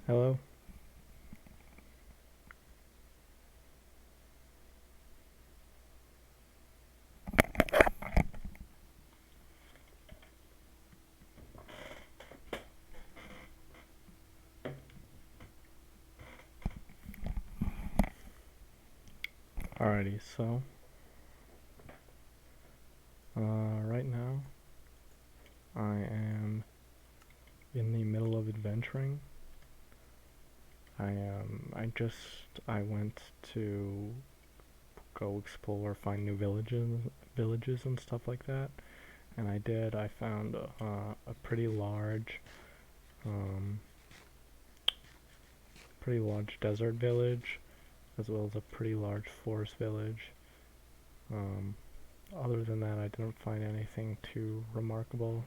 Hello? Alrighty, so right now I am in the middle of adventuring. I went to go explore, find new villages and stuff like that, and I did. I found a um, pretty large desert village, as well as a pretty large forest village. Um, Other than that, I didn't find anything too remarkable,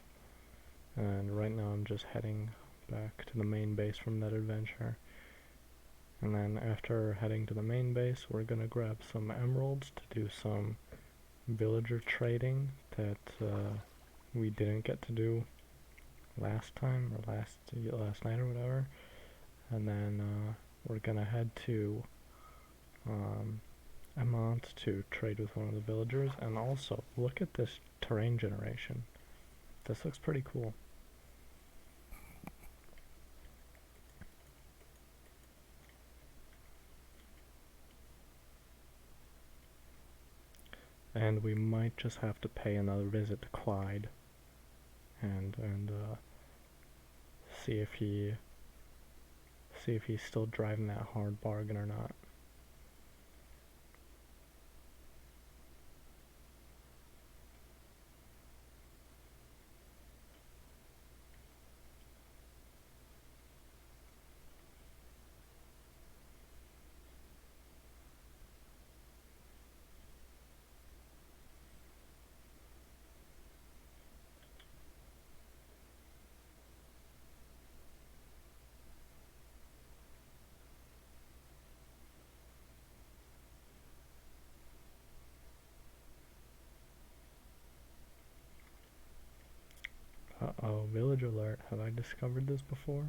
and right now I'm just heading back to the main base from that adventure. And then after heading to the main base, we're gonna grab some emeralds to do some villager trading that we didn't get to do last time or last night or whatever. And then we're gonna head to um, Amont to trade with one of the villagers. And also, look at this terrain generation. This looks pretty cool. And we might just have to pay another visit to Clyde and see if he's still driving that hard bargain or not. Uh-oh, village alert. Have I discovered this before?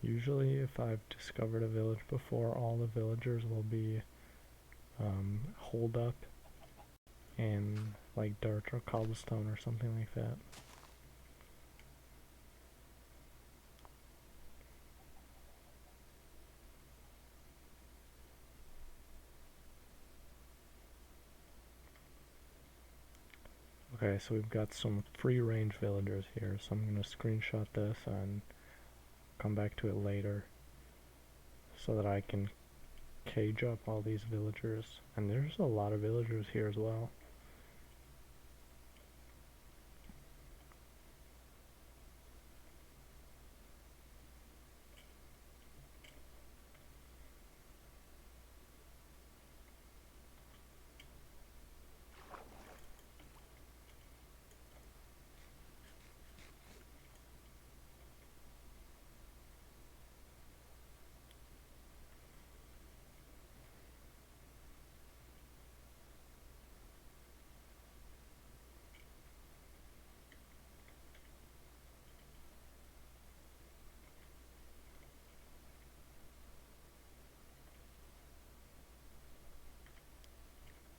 Usually if I've discovered a village before, all the villagers will be holed up in like dirt or cobblestone or something like that. Okay, so we've got some free range villagers here, so I'm going to screenshot this and come back to it later so that I can cage up all these villagers. And there's a lot of villagers here as well.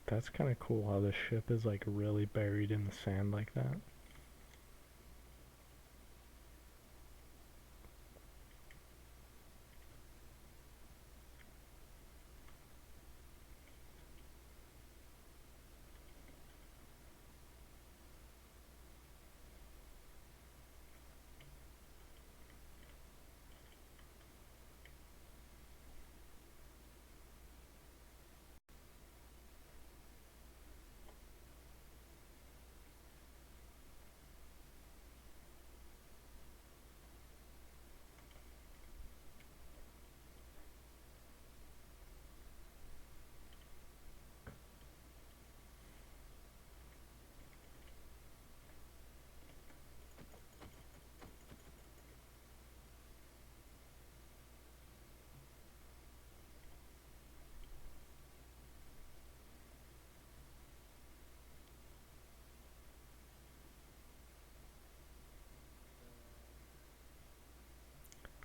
That's kind of cool how the ship is like really buried in the sand like that.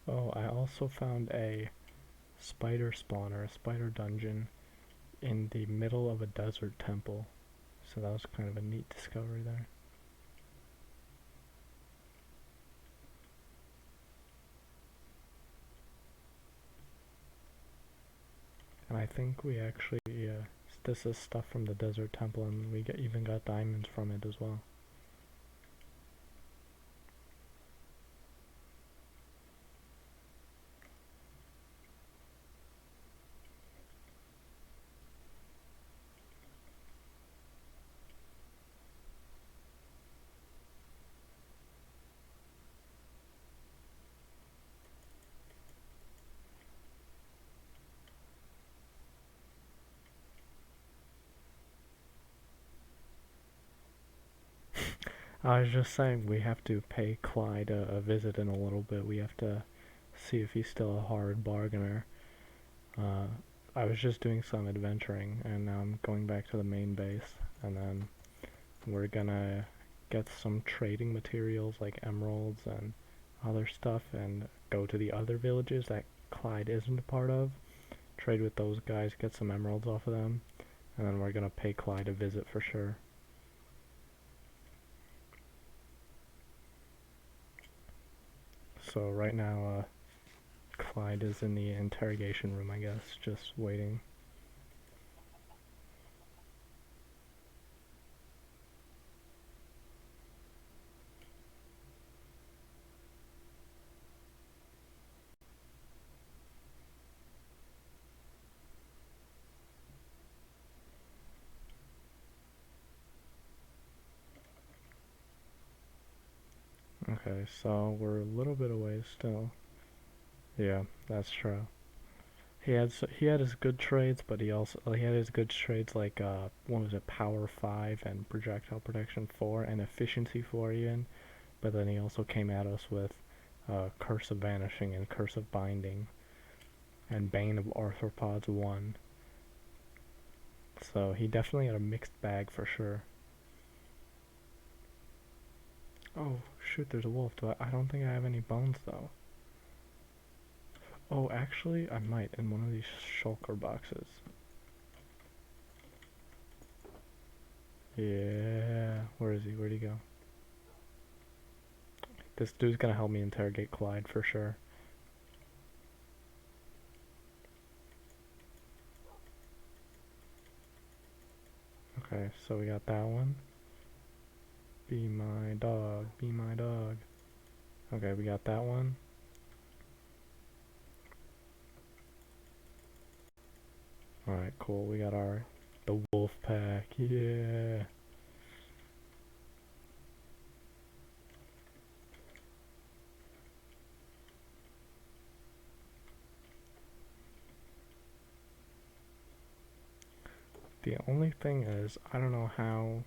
Oh, I also found a spider spawner, a spider dungeon, in the middle of a desert temple. So that was kind of a neat discovery there. And I think we actually, this is stuff from the desert temple, and we even got diamonds from it as well. I was just saying we have to pay Clyde a visit in a little bit. We have to see if he's still a hard bargainer. Uh, I was just doing some adventuring, and now I'm going back to the main base, and then we're gonna get some trading materials like emeralds and other stuff, and go to the other villages that Clyde isn't a part of, trade with those guys, get some emeralds off of them, and then we're gonna pay Clyde a visit for sure. So right now, Clyde is in the interrogation room, I guess, just waiting. Okay, so we're a little bit away still. Yeah, that's true. He had his good trades, but he had his good trades like what was it, Power 5 and Projectile Protection 4 and Efficiency 4 even. But then he also came at us with Curse of Vanishing and Curse of Binding and Bane of Arthropods 1. So he definitely had a mixed bag for sure. Oh shoot, there's a wolf. I don't think I have any bones though. Oh, actually, I might in one of these shulker boxes. Yeah, where is he? Where'd he go? This dude's gonna help me interrogate Clyde for sure. Okay, so we got that one. Be my dog, be my dog. Okay, we got that one. Alright, cool. We got the wolf pack. Yeah. The only thing is, I don't know how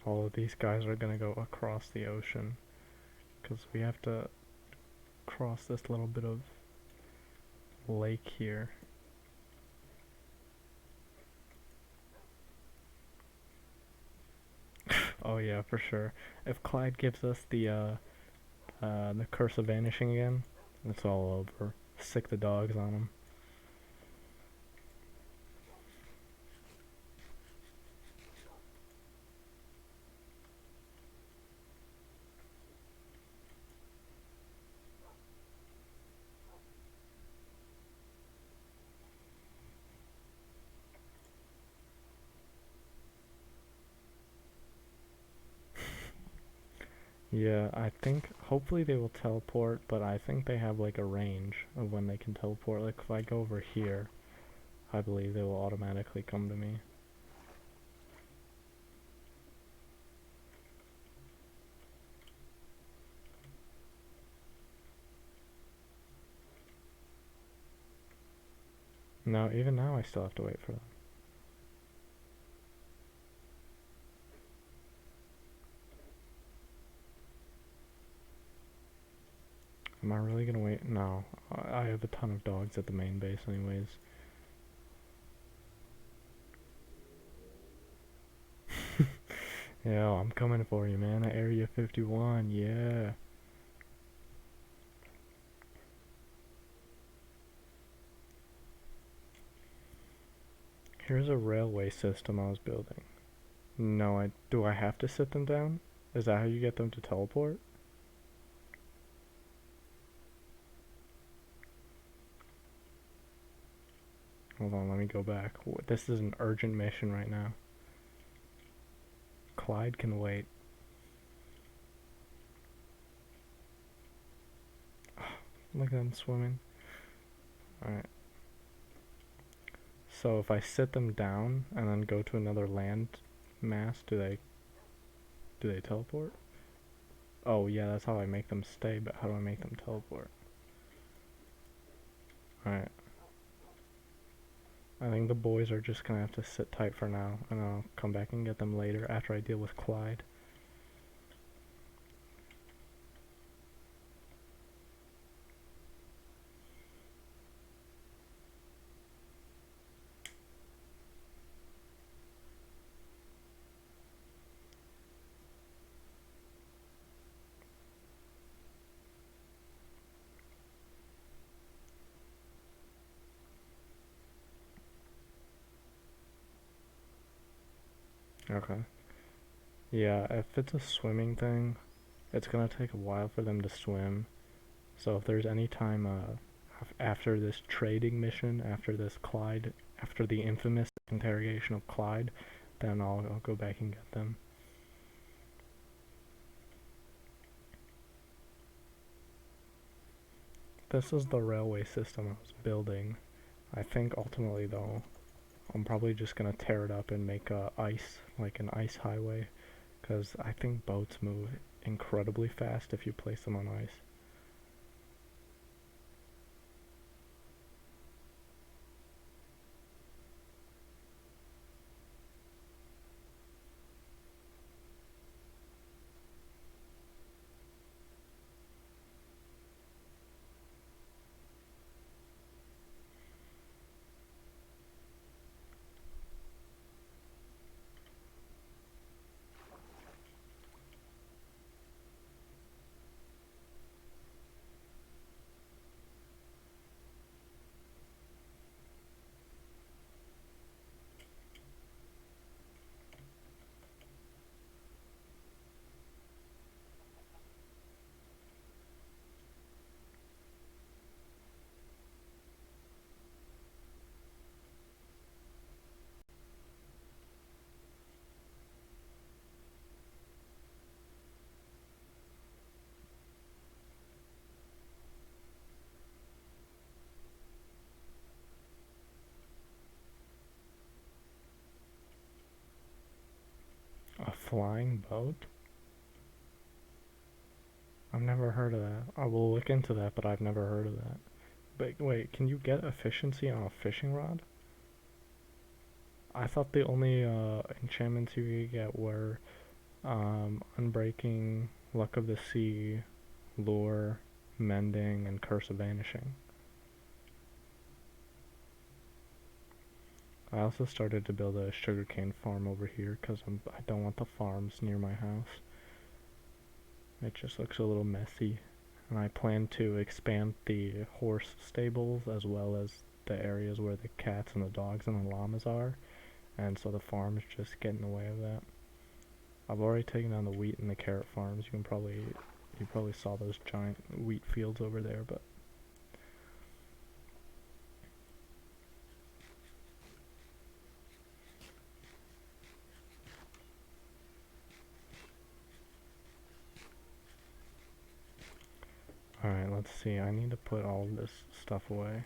all of these guys are gonna go across the ocean. Because we have to cross this little bit of lake here. Oh yeah, for sure. If Clyde gives us the Curse of Vanishing again, it's all over. Sick the dogs on him. Yeah, I think hopefully they will teleport, but I think they have like a range of when they can teleport. Like if I go over here, I believe they will automatically come to me. No, even now I still have to wait for them. Am I really gonna wait? No, I have a ton of dogs at the main base anyways. Yeah, I'm coming for you, man. Area 51, yeah. Here's a railway system I was building. No, do I have to sit them down? Is that how you get them to teleport? Hold on, let me go back. This is an urgent mission right now. Clyde can wait. Look at them swimming. Alright. So if I sit them down and then go to another land mass, do they teleport? Oh yeah, that's how I make them stay, but how do I make them teleport? Alright. I think the boys are just gonna have to sit tight for now, and I'll come back and get them later after I deal with Clyde. Okay. Yeah, if it's a swimming thing, it's gonna take a while for them to swim. So if there's any time after this trading mission, after the infamous interrogation of Clyde, then I'll go back and get them. This is the railway system I was building. I think ultimately though, I'm probably just gonna tear it up and make like an ice highway, because I think boats move incredibly fast if you place them on ice. A flying boat? I've never heard of that. I will look into that, but I've never heard of that. But wait, can you get efficiency on a fishing rod? I thought the only enchantments you could get were Unbreaking, Luck of the Sea, Lure, Mending, and Curse of Vanishing. I also started to build a sugarcane farm over here because I don't want the farms near my house. It just looks a little messy. And I plan to expand the horse stables as well as the areas where the cats and the dogs and the llamas are. And so the farms just get in the way of that. I've already taken down the wheat and the carrot farms. You probably saw those giant wheat fields over there, but alright, let's see. I need to put all of this stuff away.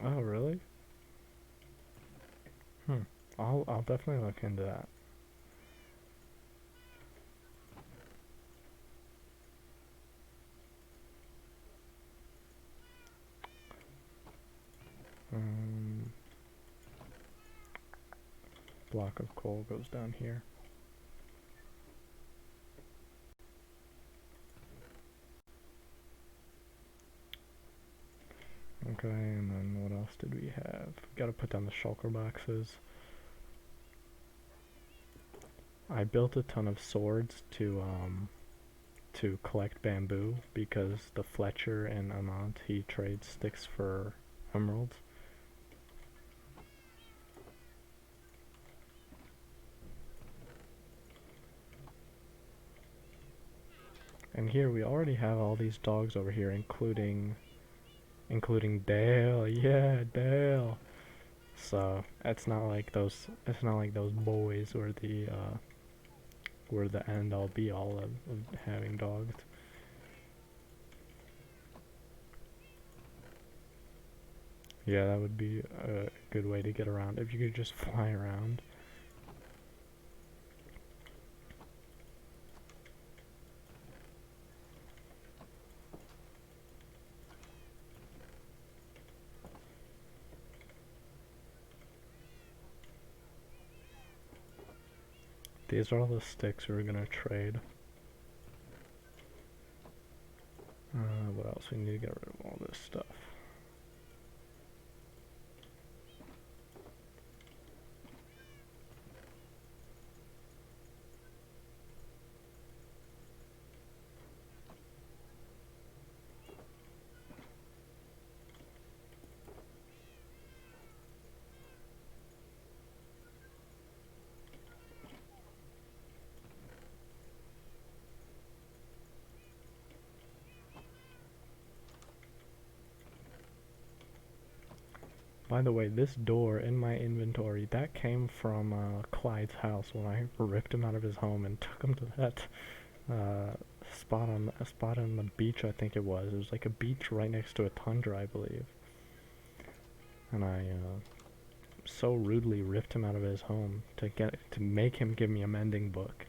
Oh, really? I'll definitely look into that. Block of coal goes down here. Okay, and then what else did we have? Gotta put down the shulker boxes. I built a ton of swords to collect bamboo because the Fletcher and Amant, he trades sticks for emeralds. And here we already have all these dogs over here, including Dale. Yeah, Dale. So it's not like those boys were the end all be all of having dogs. Yeah, that would be a good way to get around if you could just fly around. These are all the sticks we're gonna trade. What else? We need to get rid of all this stuff. By the way, this door in my inventory, that came from Clyde's house when I ripped him out of his home and took him to that spot on the beach, I think it was. It was like a beach right next to a tundra, I believe. And I so rudely ripped him out of his home to make him give me a mending book.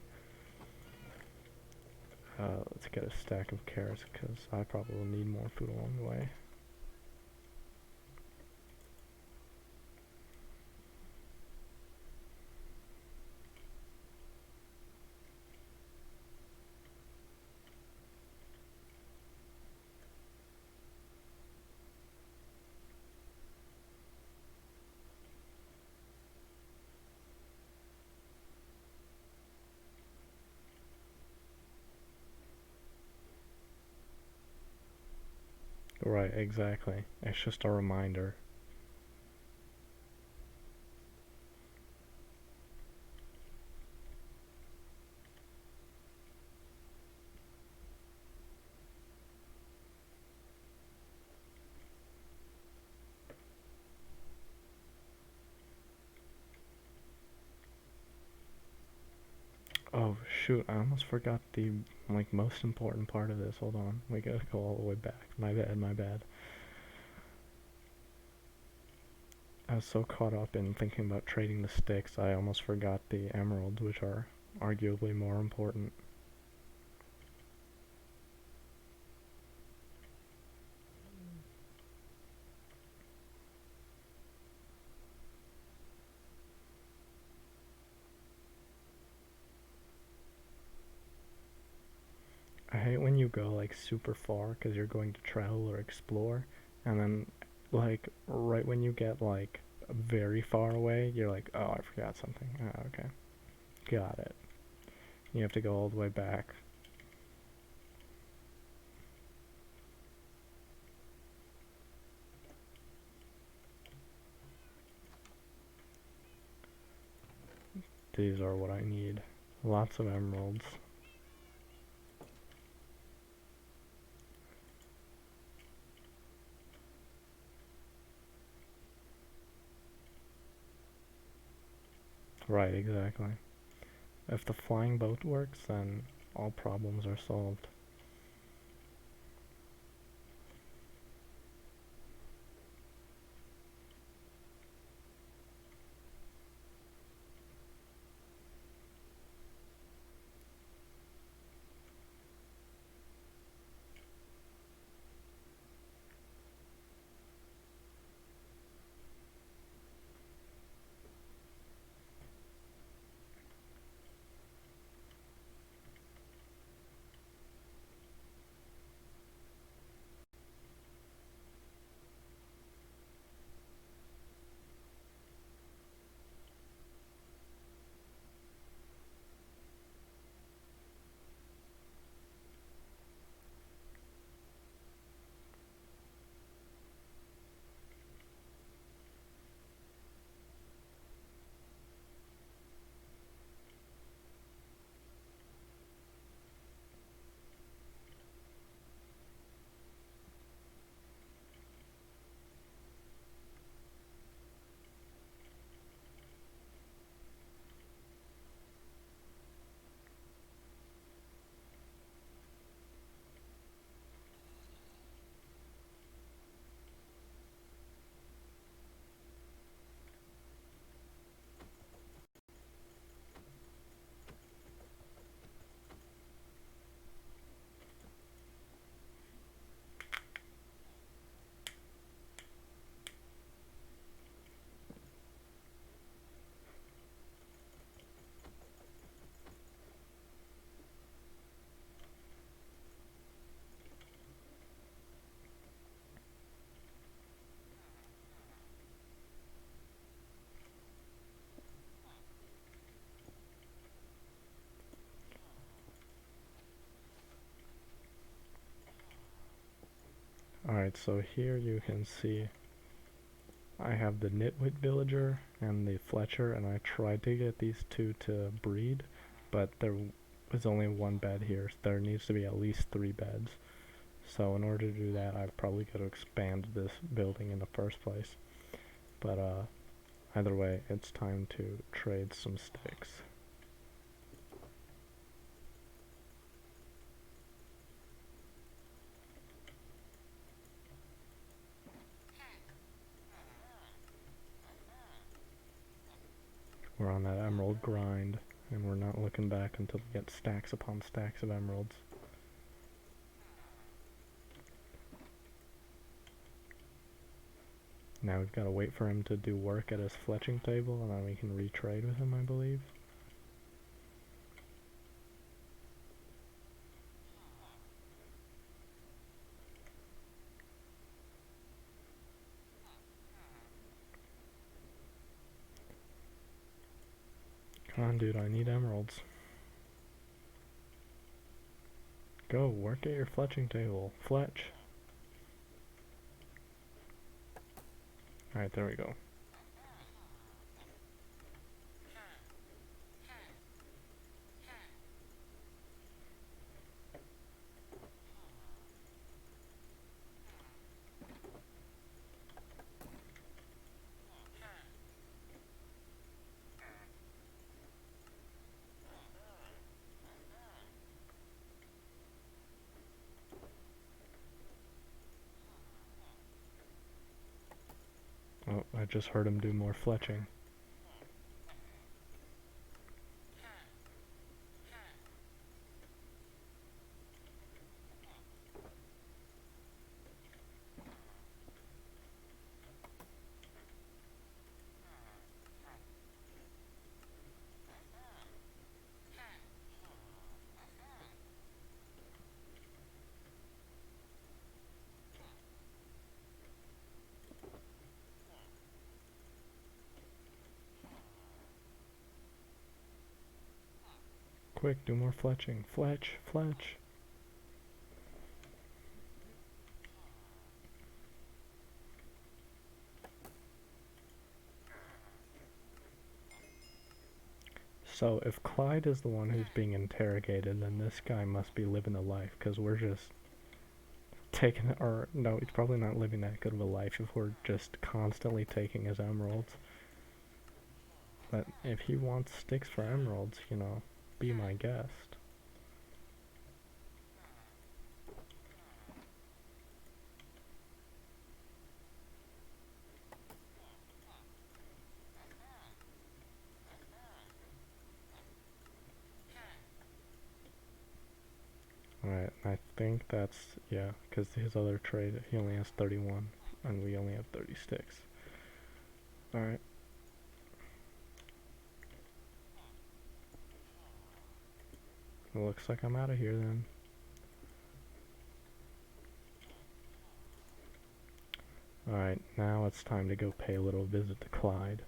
Let's get a stack of carrots because I probably will need more food along the way. Right, exactly. It's just a reminder. Oh shoot, I almost forgot the most important part of this. Hold on. We gotta go all the way back. My bad, my bad. I was so caught up in thinking about trading the sticks, I almost forgot the emeralds, which are arguably more important. I hate when you go super far because you're going to travel or explore, and then right when you get very far away, you're like, oh, I forgot something. Oh, okay, got it. You have to go all the way back. These are what I need. Lots of emeralds. Right, exactly. If the flying boat works, then all problems are solved. Alright, so here you can see I have the Nitwit Villager and the Fletcher, and I tried to get these two to breed, but there was only one bed here, so there needs to be at least 3 beds. So in order to do that, I've probably got to expand this building in the first place. But either way, it's time to trade some sticks. We're on that emerald grind, and we're not looking back until we get stacks upon stacks of emeralds. Now we've got to wait for him to do work at his fletching table, and then we can retrade with him, I believe. Come on, dude, I need emeralds. Go, work at your fletching table. Fletch. Alright, there we go. Oh, I just heard him do more fletching. Quick, do more fletching. Fletch, fletch. So, if Clyde is the one who's being interrogated, then this guy must be living a life, because we're just taking it, or no, he's probably not living that good of a life if we're just constantly taking his emeralds. But if he wants sticks for emeralds, you know, be my guest. Alright, I think that's, yeah, because his other trade, he only has 31, and we only have 30 sticks. Alright. Looks like I'm out of here then. Alright, now it's time to go pay a little visit to Clyde.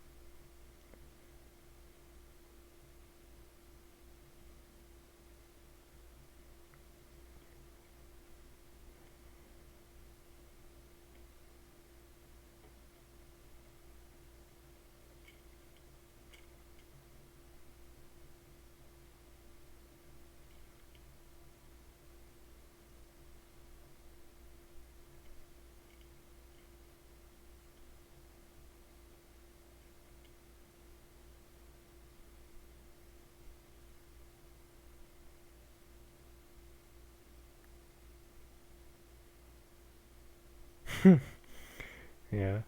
Yeah.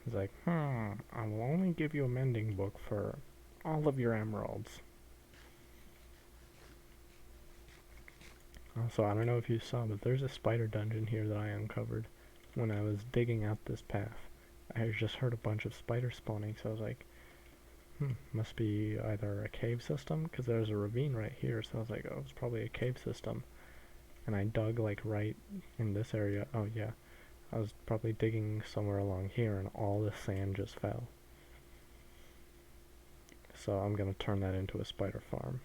He's like, I will only give you a mending book for all of your emeralds. Also, I don't know if you saw, but there's a spider dungeon here that I uncovered when I was digging out this path. I just heard a bunch of spiders spawning, so I was like, must be either a cave system, because there's a ravine right here, so I was like, oh, it's probably a cave system. And I dug like right in this area. Oh yeah, I was probably digging somewhere along here and all the sand just fell. So I'm gonna turn that into a spider farm.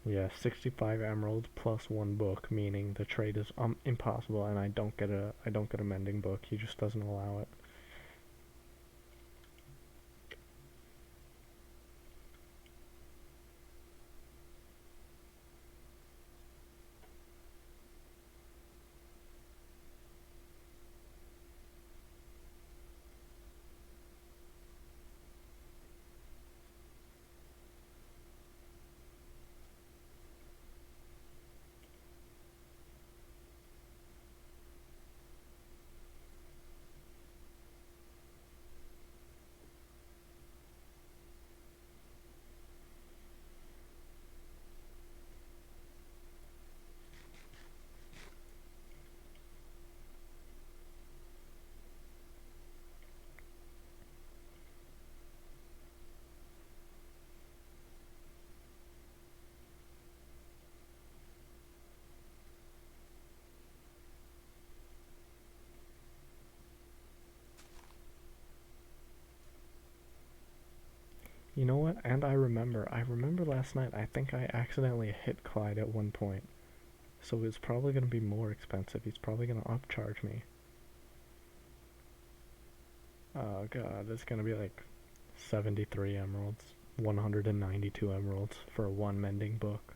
Yeah, 65 emeralds plus one book, meaning the trade is impossible, and I don't get a mending book. He just doesn't allow it. You know what? And I remember last night, I think I accidentally hit Clyde at one point. So it's probably going to be more expensive. He's probably going to upcharge me. Oh god, it's going to be like 73 emeralds. 192 emeralds for one mending book.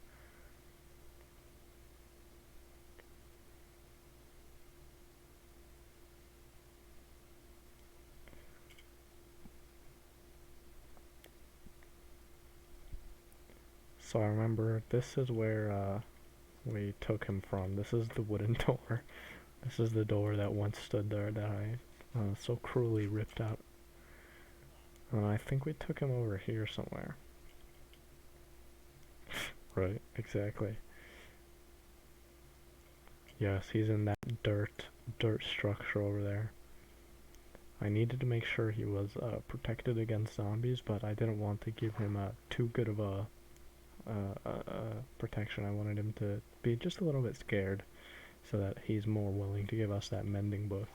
So I remember this is where we took him from. This is the wooden door. This is the door that once stood there that I so cruelly ripped out. I think we took him over here somewhere. Right, exactly. Yes, he's in that dirt structure over there. I needed to make sure he was protected against zombies, but I didn't want to give him too good of a protection. I wanted him to be just a little bit scared, so that he's more willing to give us that mending book.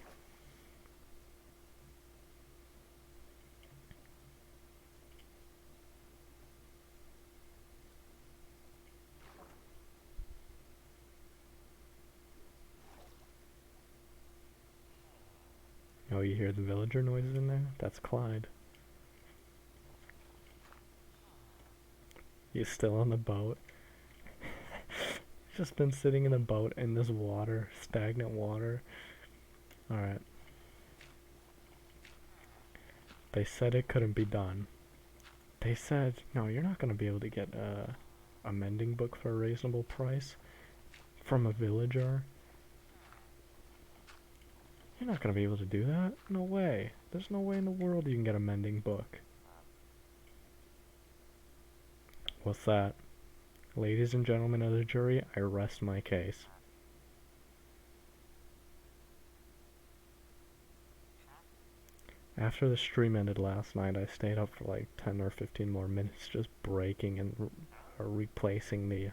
Oh, you hear the villager noises in there? That's Clyde. He's still on the boat. He's just been sitting in the boat in this water, stagnant water. Alright. They said it couldn't be done. They said, no, you're not going to be able to get a mending book for a reasonable price from a villager. You're not going to be able to do that? No way. There's no way in the world you can get a mending book. What's that? Ladies and gentlemen of the jury, I rest my case. After the stream ended last night, I stayed up for like 10 or 15 more minutes just breaking and replacing the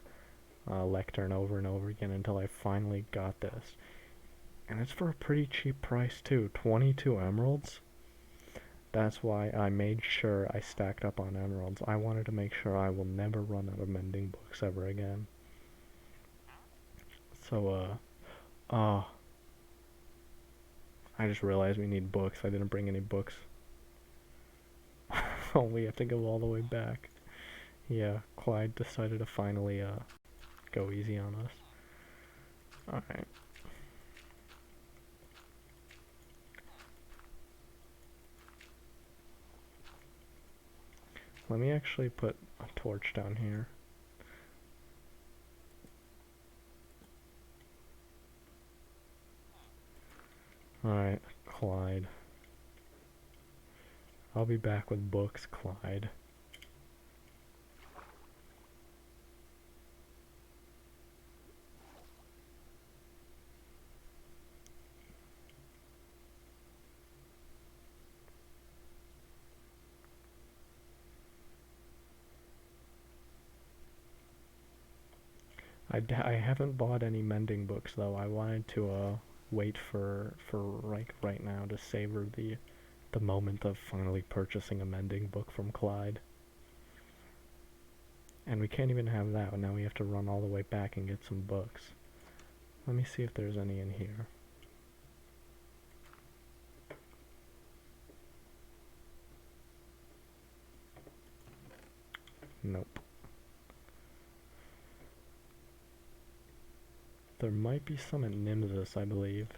lectern over and over again until I finally got this. And it's for a pretty cheap price too, 22 emeralds. That's why I made sure I stacked up on emeralds. I wanted to make sure I will never run out of mending books ever again. So, oh, I just realized we need books. I didn't bring any books. Oh, we have to go all the way back. Yeah, Clyde decided to finally, go easy on us. Alright. Let me actually put a torch down here. Alright, Clyde. I'll be back with books, Clyde. I haven't bought any mending books though. I wanted to wait for like right now to savor the moment of finally purchasing a Mending book from Clyde. And we can't even have that. Now we have to run all the way back and get some books. Let me see if there's any in here. Nope. There might be some at Nimsus, I believe.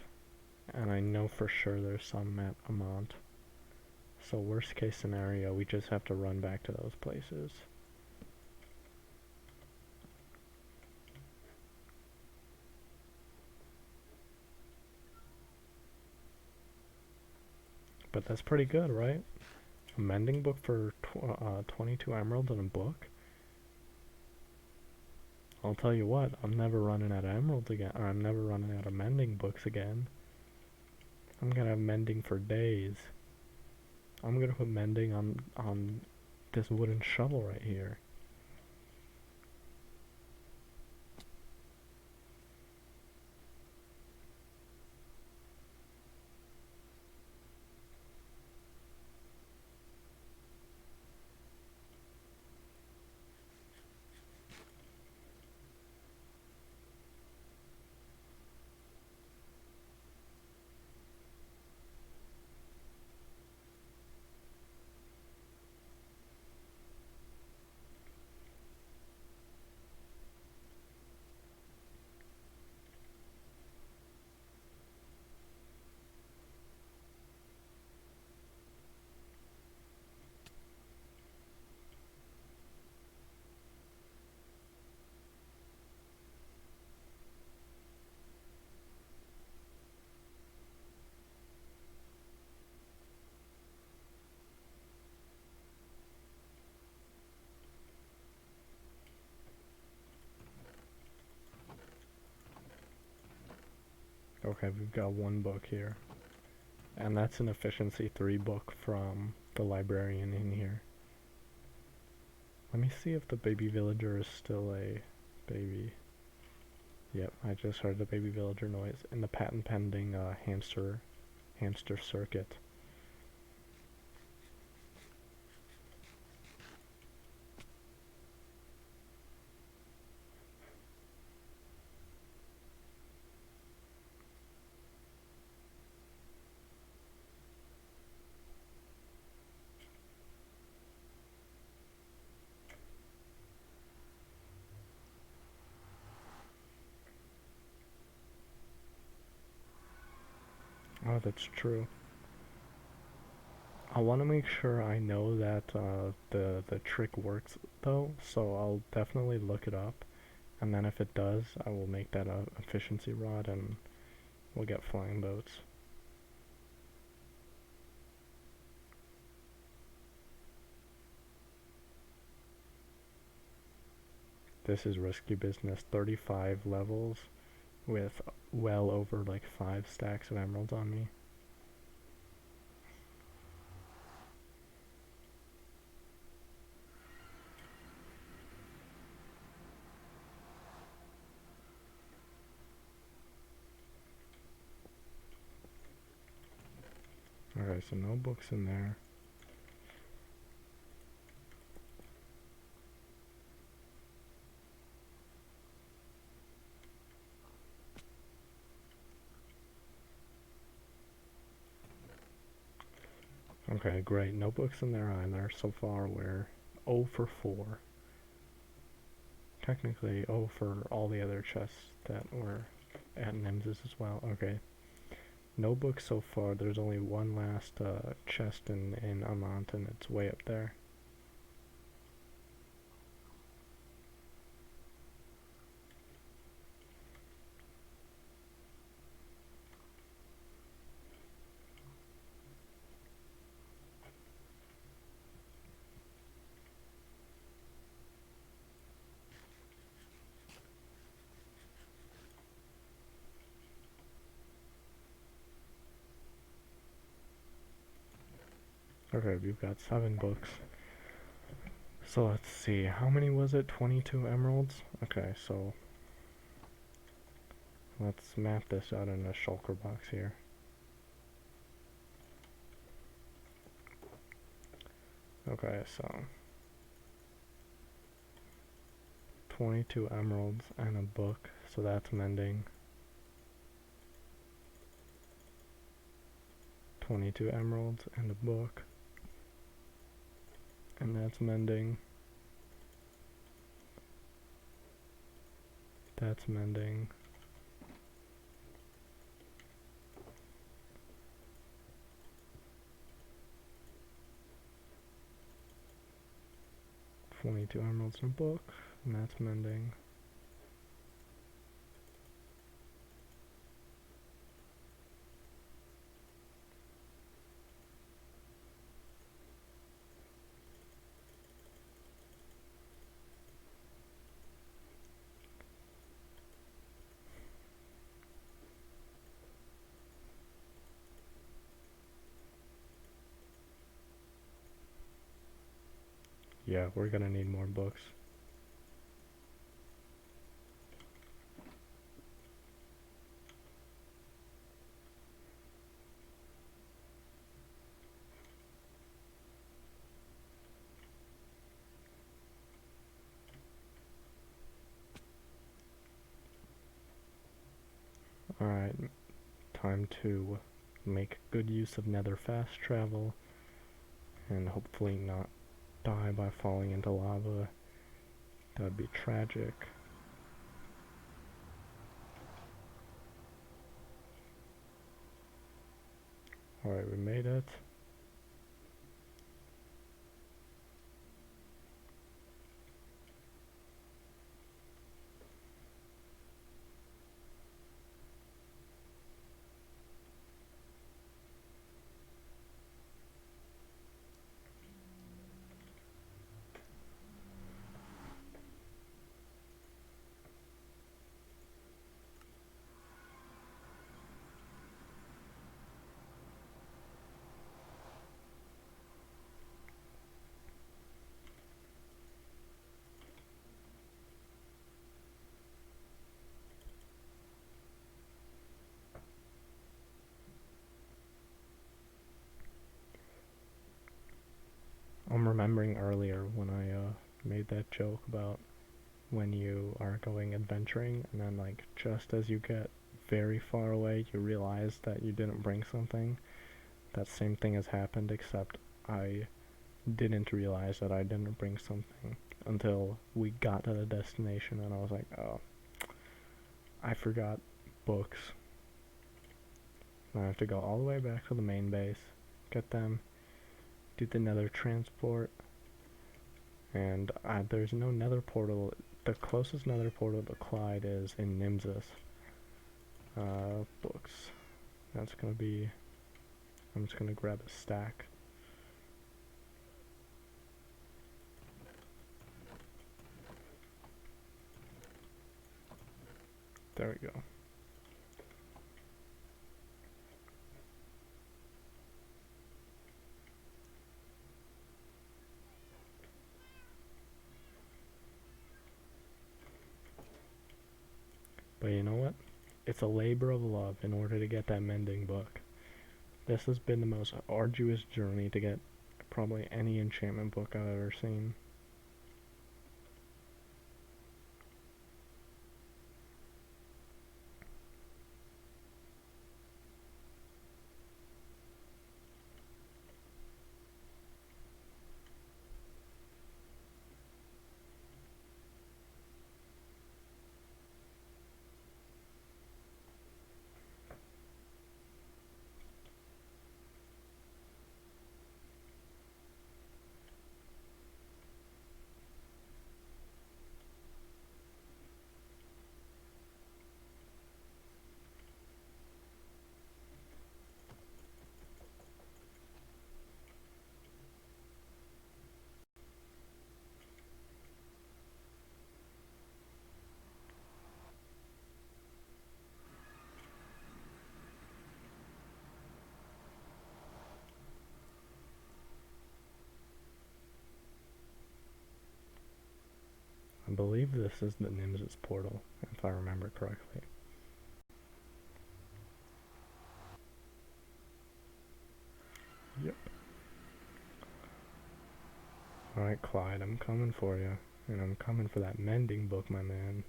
And I know for sure there's some at Amont. So worst case scenario, we just have to run back to those places. But that's pretty good, right? A Mending book for 22 emeralds in a book? I'll tell you what, I'm never running out of emeralds again, or I'm never running out of Mending books again. I'm gonna have Mending for days. I'm gonna put Mending on this wooden shovel right here. Okay, we've got one book here. And that's an efficiency 3 book from the librarian in here. Let me see if the baby villager is still a baby. Yep, I just heard the baby villager noise in the patent pending hamster circuit. Oh, that's true. I want to make sure I know that the trick works though, so I'll definitely look it up, and then if it does, I will make that a efficiency rod and we'll get flying boats. This is risky business. 35 levels with well over like 5 stacks of emeralds on me. Okay, so no books in there. Okay, great. No books in there either. So far we're 0 for 4. Technically 0 for all the other chests that were at Nimses as well. Okay. No books so far. There's only one last chest in Amont, and it's way up there. Okay, we've got 7 books. So let's see, how many was it? 22 emeralds? Okay, so let's map this out in a shulker box here. Okay, so 22 emeralds and a book, so that's mending. 22 emeralds and a book, and that's mending. That's mending. $22 emeralds in a book, and that's mending. Yeah, we're gonna need more books. Alright, time to make good use of nether fast travel and hopefully not die by falling into lava. That would be tragic. Alright, we made it. I'm remembering earlier when I made that joke about when you are going adventuring and then like just as you get very far away you realize that you didn't bring something. That same thing has happened, except I didn't realize that I didn't bring something until we got to the destination and I was like, oh, I forgot books. Now I have to go all the way back to the main base, get them, do the nether transport, and there's no nether portal. The closest nether portal to Clyde is in Nimsus. Books. That's gonna be... I'm just gonna grab a stack. There we go. But you know what? It's a labor of love in order to get that mending book. This has been the most arduous journey to get probably any enchantment book I've ever seen. I believe this is the Nimsus portal, if I remember correctly. Alright, Clyde, I'm coming for you. And I'm coming for that mending book, my man.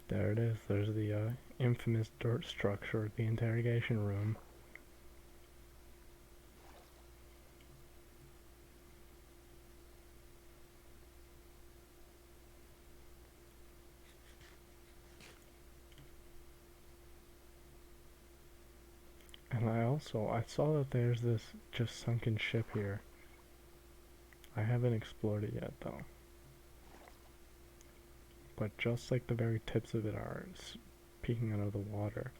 There it is. There's the infamous dirt structure at the interrogation room. And I saw that there's this just sunken ship here. I haven't explored it yet though. But just like the very tips of it are peeking out of the water.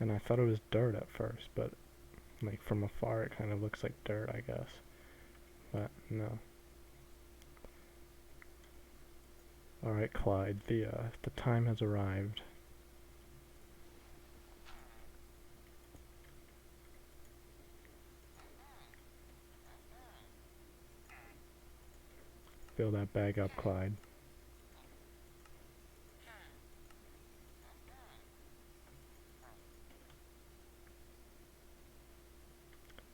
And I thought it was dirt at first, but like from afar it kind of looks like dirt, I guess. But no. Alright, Clyde, the time has arrived. Fill that bag up, Clyde.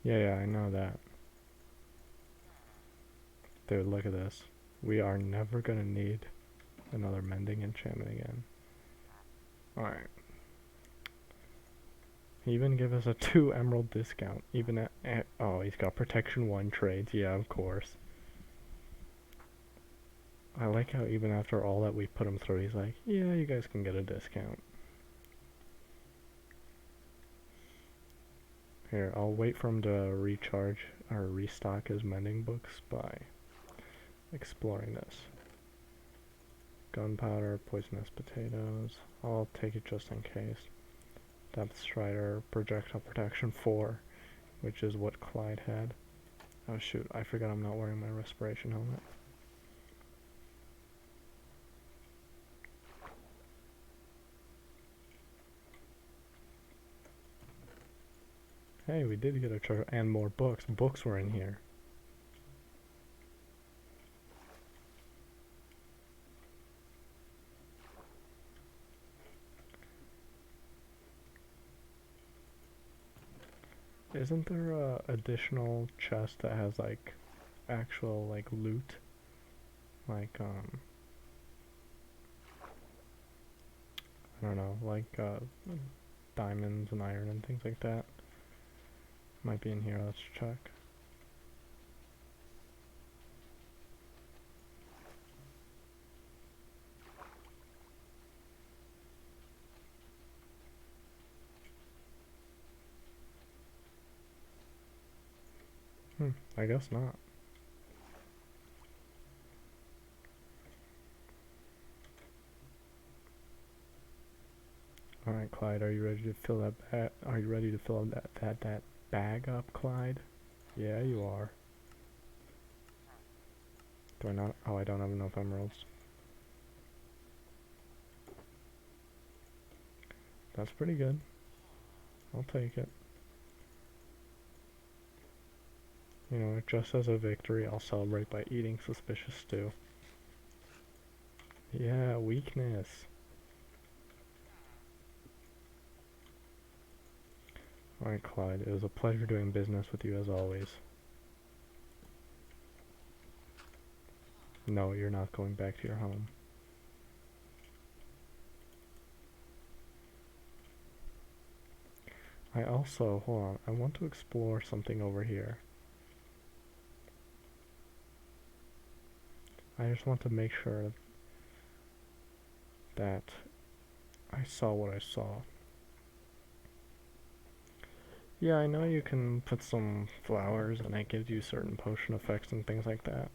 Yeah, I know that. Dude, look at this. We are never gonna need another mending enchantment again. Alright. He even give us a 2 emerald discount. Even at oh, he's got protection 1 trades. Yeah, of course. I like how even after all that we put him through, he's like, yeah, you guys can get a discount. Here, I'll wait for him to recharge or restock his mending books by exploring this. Gunpowder, poisonous potatoes. I'll take it just in case. Depth Strider, projectile protection 4, which is what Clyde had. Oh shoot, I forgot I'm not wearing my respiration helmet. Hey, we did get a treasure and more books. Books were in here. Isn't there a additional chest that has like actual like loot? Like I don't know, like diamonds and iron and things like that. Might be in here, let's check. I guess not. Alright, Clyde, are you ready to fill that are you ready to fill that bag up, Clyde? Yeah, you are. Do I not? Oh, I don't have enough emeralds. That's pretty good. I'll take it. You know, just as a victory, I'll celebrate by eating suspicious stew. Yeah, weakness. Alright, Clyde, it was a pleasure doing business with you as always. No, you're not going back to your home. I also, hold on, I want to explore something over here. I just want to make sure that I saw what I saw. Yeah, I know you can put some flowers and it gives you certain potion effects and things like that.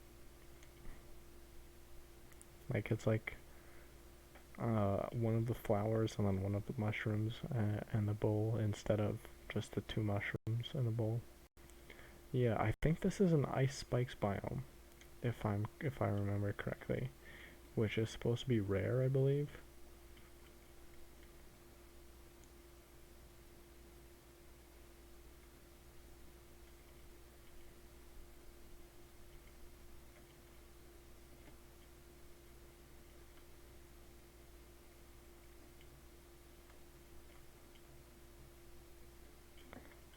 Like it's like one of the flowers and then one of the mushrooms and the bowl instead of just the two mushrooms in the bowl. Yeah, I think this is an ice spikes biome, if I remember correctly, which is supposed to be rare, I believe.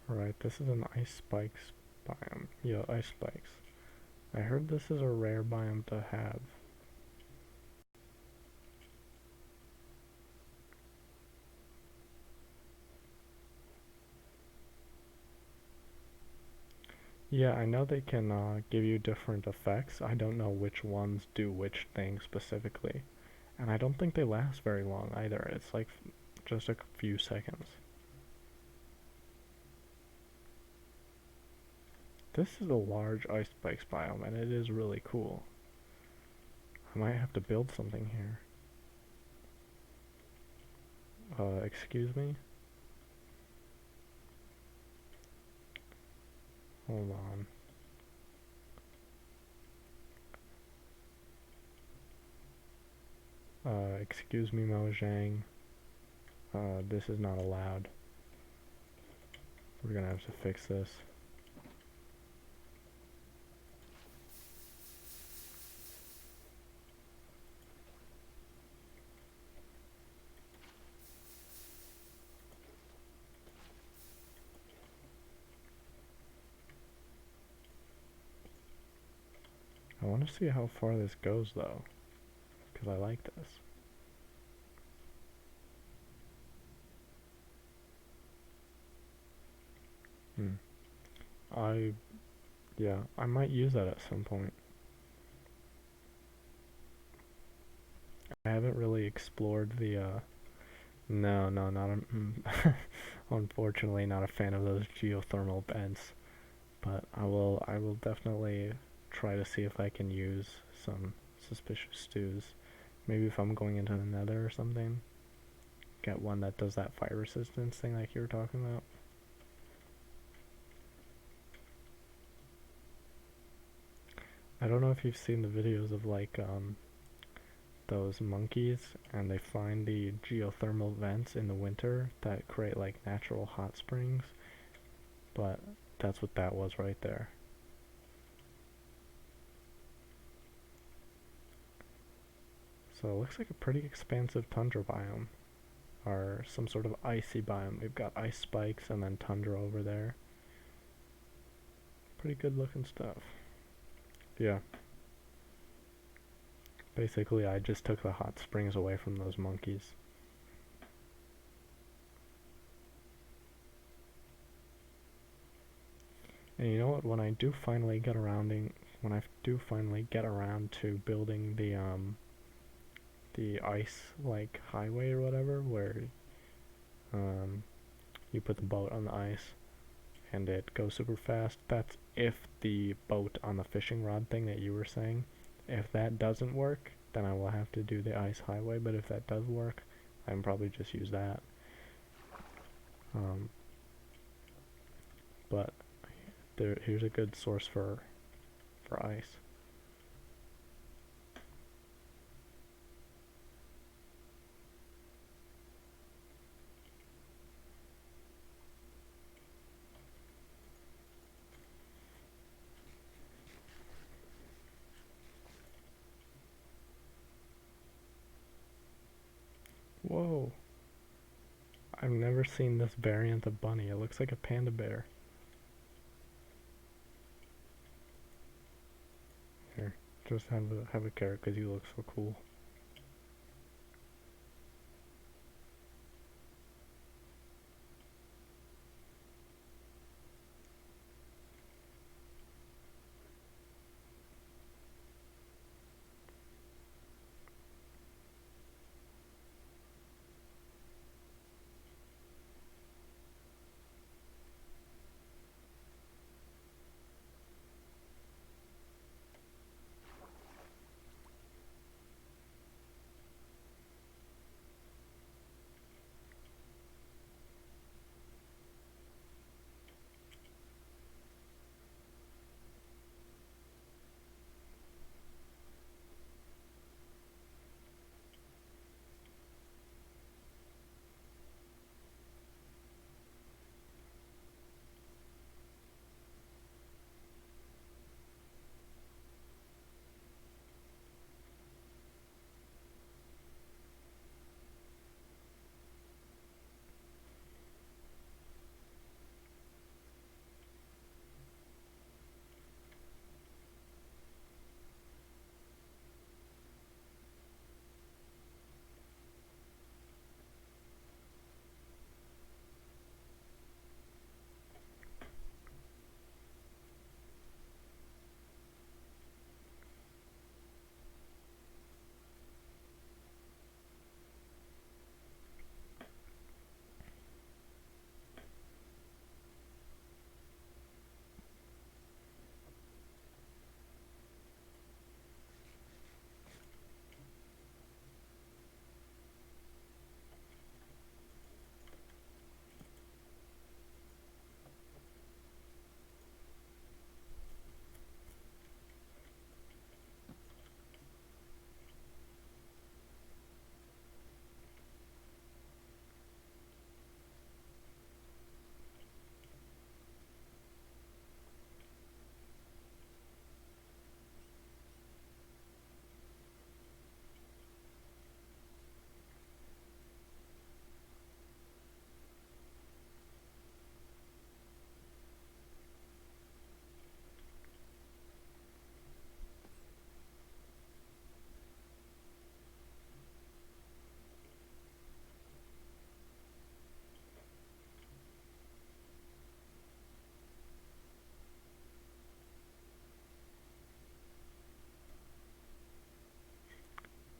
Right, this is an ice spikes biome. Yeah, ice spikes. I heard this is a rare biome to have. Yeah, I know they can give you different effects. I don't know which ones do which thing specifically. And I don't think they last very long either. It's like just a few seconds. This is a large ice spikes biome and it is really cool. I might have to build something here. Excuse me? Hold on. Excuse me, Mojang. This is not allowed. We're gonna have to fix this. I want to see how far this goes though, because I like this. Yeah, I might use that at some point. I haven't really explored the, no, not a, unfortunately not a fan of those geothermal vents, but I will definitely try to see if I can use some suspicious stews. Maybe if I'm going into the nether or something, get one that does that fire resistance thing like you were talking about. I don't know if you've seen the videos of like those monkeys and they find the geothermal vents in the winter that create like natural hot springs, but that's what that was right there. So it looks like a pretty expansive tundra biome, or some sort of icy biome. We've got ice spikes and then tundra over there. Pretty good looking stuff. Yeah. Basically, I just took the hot springs away from those monkeys. And you know what? When I do finally get around to building the ice like highway or whatever, where you put the boat on the ice and it goes super fast. That's if the boat on the fishing rod thing that you were saying, if that doesn't work, then I will have to do the ice highway. But if that does work, I can probably just use that. But here's a good source for ice. Whoa. I've never seen this variant of bunny. It looks like a panda bear. Here, just have a carrot because you look so cool.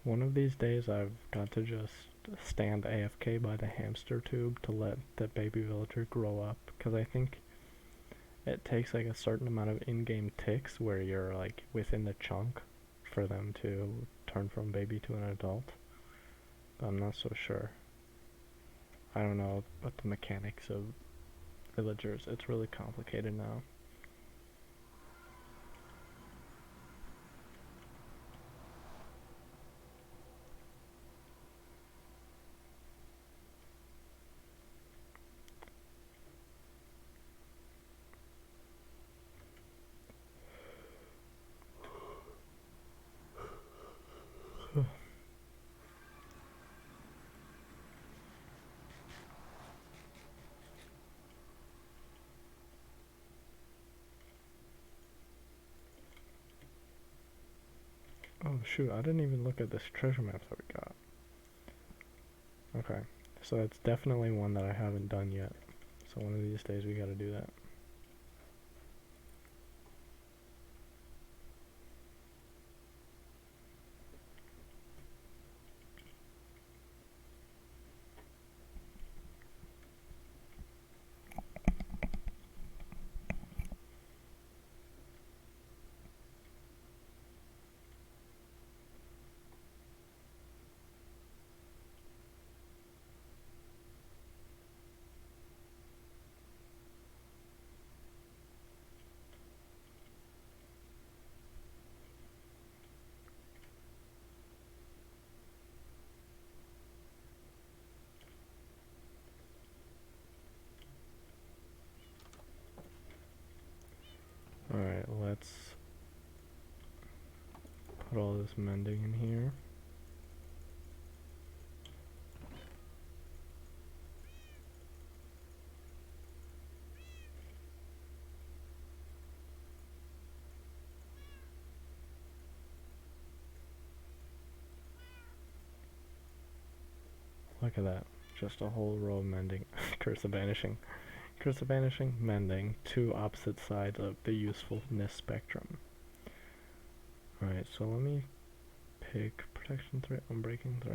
One of these days I've got to just stand AFK by the hamster tube to let the baby villager grow up, because I think it takes like a certain amount of in-game ticks where you're like within the chunk for them to turn from baby to an adult. But I'm not so sure. I don't know about the mechanics of villagers. It's really complicated now. Oh shoot, I didn't even look at this treasure map that we got. Okay, so that's definitely one that I haven't done yet. So one of these days we gotta do that. Alright, let's put all this mending in here. Look at that. Just a whole row of mending. Curse of Vanishing. Curse of Vanishing, Mending. Two opposite sides of the usefulness spectrum. Alright, so let me pick Protection 3, Unbreaking 3.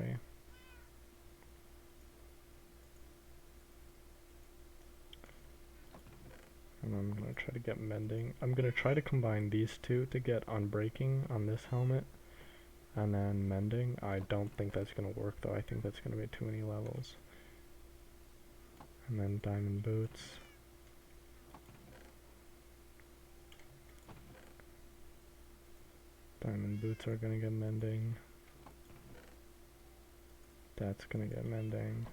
And I'm going to try to get Mending. I'm going to try to combine these two to get Unbreaking on this helmet. And then Mending. I don't think that's going to work though. I think that's going to be too many levels. And then Diamond Boots. Diamond Boots are going to get Mending. That's going to get Mending.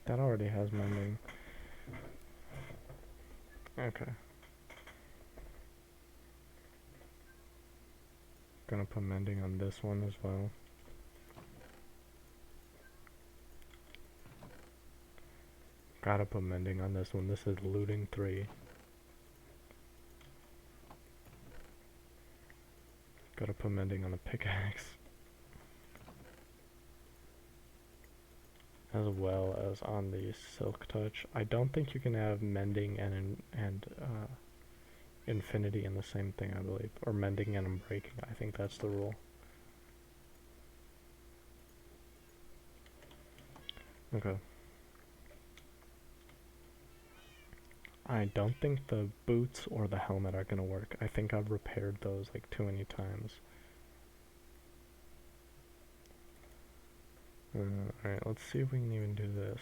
That already has Mending. Okay. Gonna put Mending on this one as well. Gotta put Mending on this one. This is Looting 3. Gotta put Mending on the pickaxe. As well as on the Silk Touch. I don't think you can have Mending and Infinity in the same thing, I believe. Or Mending and Unbreaking. I think that's the rule. Okay. I don't think the boots or the helmet are gonna work. I think I've repaired those like too many times. Alright, let's see if we can even do this.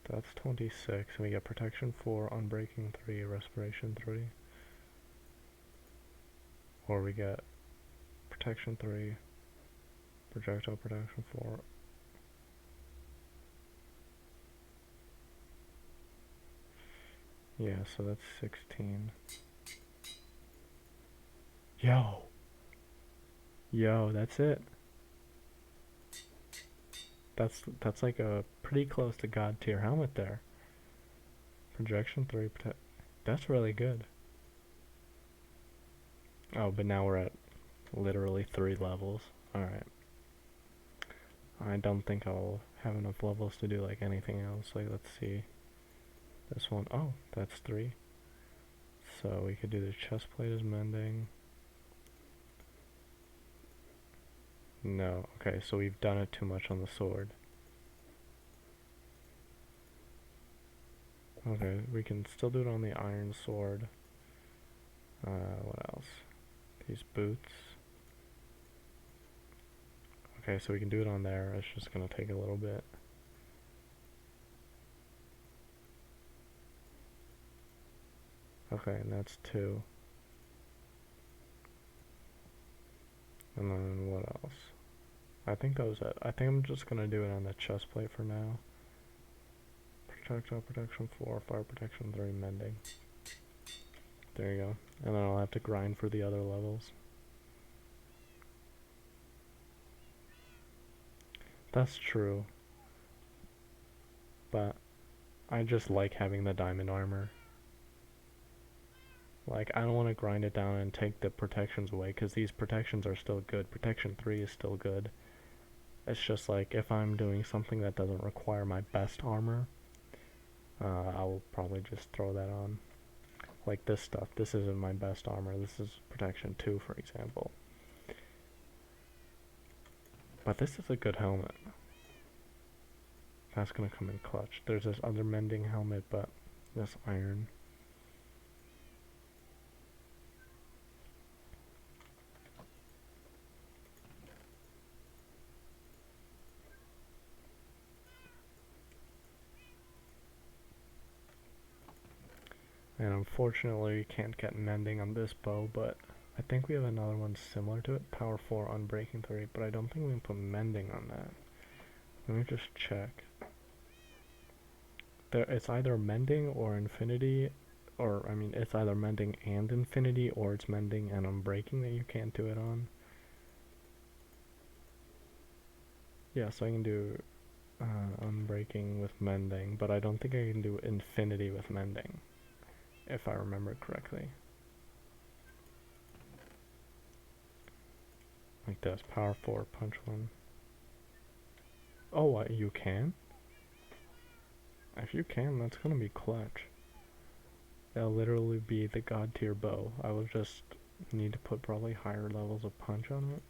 That's 26, and we get Protection 4, Unbreaking 3, Respiration 3. Or we get Protection 3, Projectile Protection 4. Yeah, so that's 16. Yo, that's it. That's like a pretty close to God tier helmet there. Projection 3, that's really good. Oh, but now we're at literally 3 levels. Alright. I don't think I'll have enough levels to do like anything else. Like, let's see. This one, oh, that's 3. So we could do the chest plate as Mending. No, okay, so we've done it too much on the sword. Okay, we can still do it on the iron sword. What else? These boots. Okay, so we can do it on there. It's just gonna take a little bit. Okay, and that's 2. And then what else? I think that was it. I think I'm just gonna do it on the chest plate for now. Projectile Protection 4, Fire Protection 3, Mending. There you go. And then I'll have to grind for the other levels. That's true. But I just like having the diamond armor. Like, I don't want to grind it down and take the protections away, because these protections are still good. Protection 3 is still good. It's just like, if I'm doing something that doesn't require my best armor, I'll probably just throw that on. Like this stuff. This isn't my best armor. This is Protection 2, for example. But this is a good helmet. That's gonna come in clutch. There's this other Mending helmet, but this iron. And unfortunately, we can't get Mending on this bow, but I think we have another one similar to it. Power 4, Unbreaking 3, but I don't think we can put Mending on that. Let me just check. It's either Mending or Infinity, or, I mean, it's either Mending and Infinity, or it's Mending and Unbreaking that you can't do it on. Yeah, so I can do Unbreaking with Mending, but I don't think I can do Infinity with Mending, if I remember correctly. Like this, power 4, punch 1. Oh, what, you can? If you can, that's gonna be clutch. That'll literally be the god tier bow. I will just need to put probably higher levels of punch on it.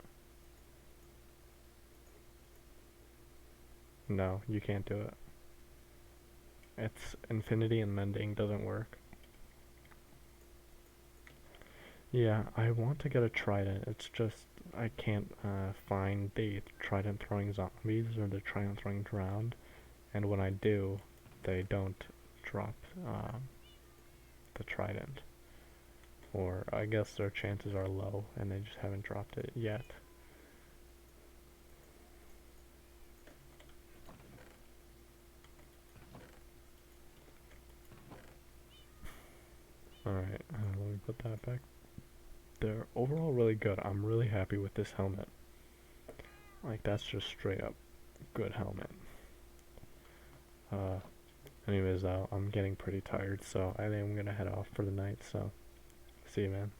No, you can't do it. It's infinity and mending doesn't work. Yeah, I want to get a trident. It's just I can't find the trident throwing zombies or the trident throwing drowned, and when I do, they don't drop the trident. Or I guess their chances are low and they just haven't dropped it yet. Alright, let me put that back. They're overall really good. I'm really happy with this helmet. Like, that's just straight up good helmet. Anyways though, I'm getting pretty tired, so I think I'm gonna head off for the night, so see you, man.